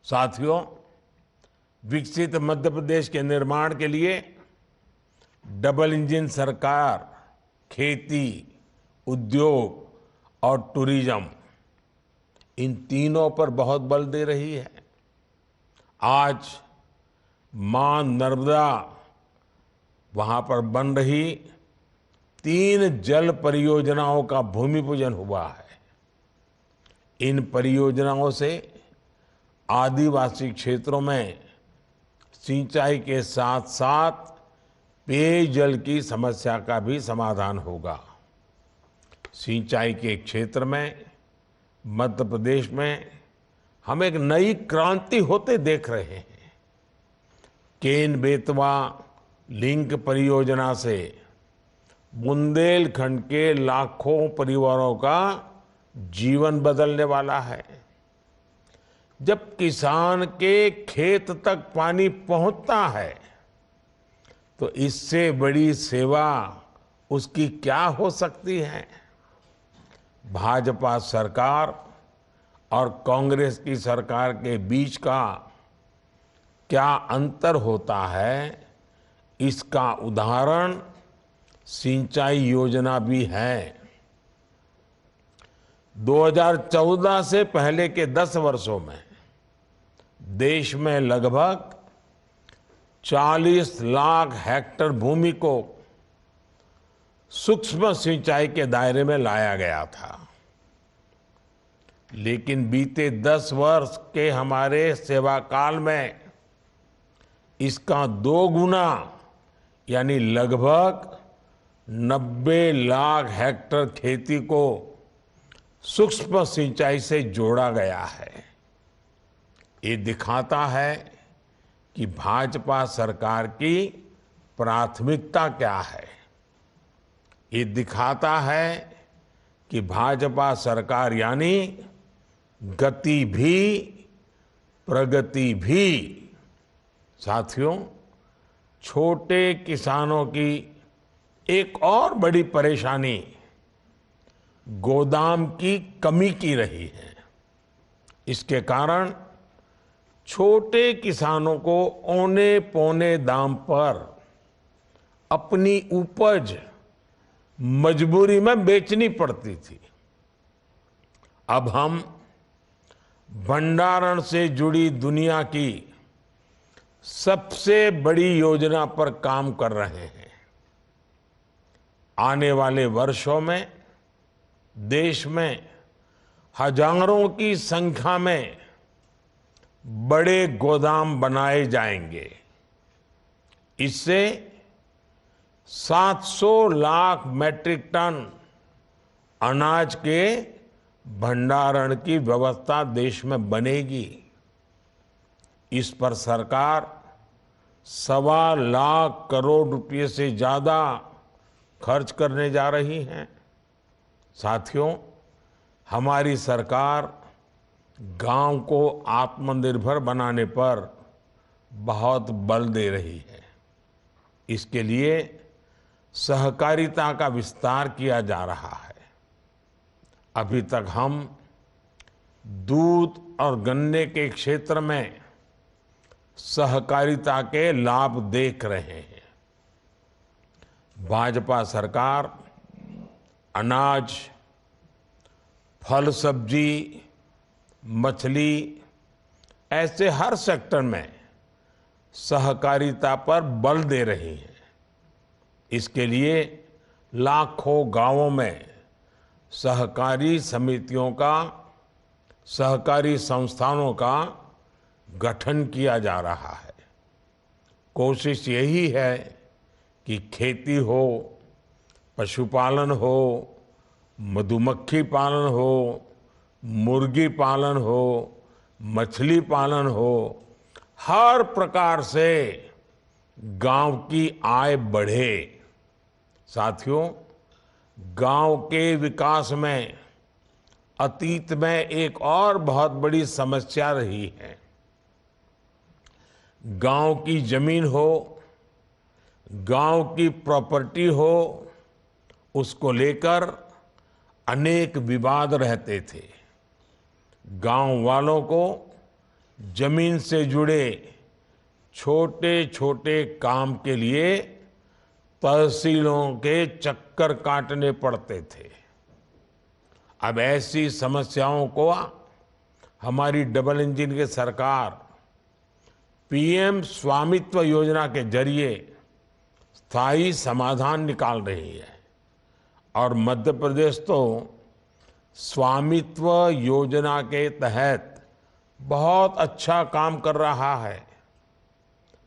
साथियों, विकसित मध्य प्रदेश के निर्माण के लिए डबल इंजन सरकार खेती, उद्योग और टूरिज्म, इन तीनों पर बहुत बल दे रही है। आज मां नर्मदा वहां पर बन रही 3 जल परियोजनाओं का भूमि पूजन हुआ है। इन परियोजनाओं से आदिवासी क्षेत्रों में सिंचाई के साथ साथ पेयजल की समस्या का भी समाधान होगा। सिंचाई के क्षेत्र में मध्य प्रदेश में हम एक नई क्रांति होते देख रहे हैं। केन बेतवा लिंक परियोजना से बुंदेलखंड के लाखों परिवारों का जीवन बदलने वाला है। जब किसान के खेत तक पानी पहुंचता है तो इससे बड़ी सेवा उसकी क्या हो सकती है। भाजपा सरकार और कांग्रेस की सरकार के बीच का क्या अंतर होता है, इसका उदाहरण सिंचाई योजना भी है। 2014 से पहले के 10 वर्षों में देश में लगभग 40 लाख हेक्टेयर भूमि को सूक्ष्म सिंचाई के दायरे में लाया गया था। लेकिन बीते 10 वर्ष के हमारे सेवा काल में इसका 2 गुना यानी लगभग 90 लाख हेक्टेयर खेती को सूक्ष्म सिंचाई से जोड़ा गया है। ये दिखाता है कि भाजपा सरकार की प्राथमिकता क्या है। ये दिखाता है कि भाजपा सरकार यानी गति भी प्रगति भी। साथियों, छोटे किसानों की एक और बड़ी परेशानी गोदाम की कमी की रही है। इसके कारण छोटे किसानों को औने पौने दाम पर अपनी उपज मजबूरी में बेचनी पड़ती थी। अब हम भंडारण से जुड़ी दुनिया की सबसे बड़ी योजना पर काम कर रहे हैं। आने वाले वर्षों में देश में हजारों की संख्या में बड़े गोदाम बनाए जाएंगे। इससे 700 लाख मैट्रिक टन अनाज के भंडारण की व्यवस्था देश में बनेगी। इस पर सरकार 1.25 लाख करोड़ रुपए से ज्यादा खर्च करने जा रही है। साथियों, हमारी सरकार गांव को आत्मनिर्भर बनाने पर बहुत बल दे रही है। इसके लिए सहकारिता का विस्तार किया जा रहा है। अभी तक हम दूध और गन्ने के क्षेत्र में सहकारिता के लाभ देख रहे हैं। भाजपा सरकार अनाज, फल सब्जी, मछली ऐसे हर सेक्टर में सहकारिता पर बल दे रही है। इसके लिए लाखों गांवों में सहकारी समितियों का, सहकारी संस्थानों का गठन किया जा रहा है। कोशिश यही है कि खेती हो, पशुपालन हो, मधुमक्खी पालन हो, मुर्गी पालन हो, मछली पालन हो, हर प्रकार से गांव की आय बढ़े। साथियों, गांव के विकास में अतीत में एक और बहुत बड़ी समस्या रही है। गांव की जमीन हो, गांव की प्रॉपर्टी हो, उसको लेकर अनेक विवाद रहते थे। गांव वालों को जमीन से जुड़े छोटे छोटे काम के लिए तहसीलों के चक्कर काटने पड़ते थे। अब ऐसी समस्याओं को हमारी डबल इंजन की सरकार पीएम स्वामित्व योजना के जरिए स्थायी समाधान निकाल रही है। और मध्य प्रदेश तो स्वामित्व योजना के तहत बहुत अच्छा काम कर रहा है।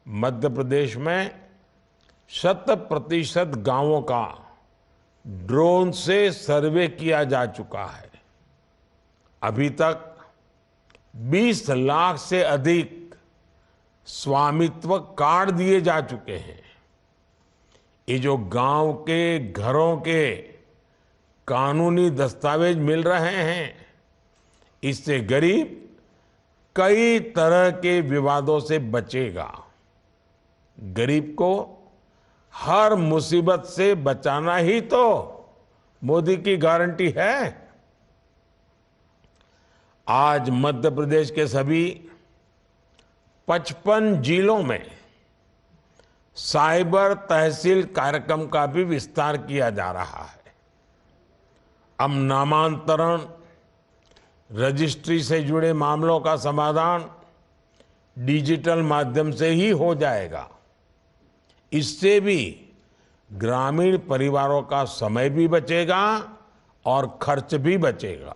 मध्य प्रदेश में 100% गांवों का ड्रोन से सर्वे किया जा चुका है। अभी तक 20 लाख से अधिक स्वामित्व कार्ड दिए जा चुके हैं। ये जो गांव के घरों के कानूनी दस्तावेज मिल रहे हैं, इससे गरीब कई तरह के विवादों से बचेगा। गरीब को हर मुसीबत से बचाना ही तो मोदी की गारंटी है। आज मध्य प्रदेश के सभी 55 जिलों में साइबर तहसील कार्यक्रम का भी विस्तार किया जा रहा है। अब नामांतरण, रजिस्ट्री से जुड़े मामलों का समाधान डिजिटल माध्यम से ही हो जाएगा। इससे भी ग्रामीण परिवारों का समय भी बचेगा और खर्च भी बचेगा।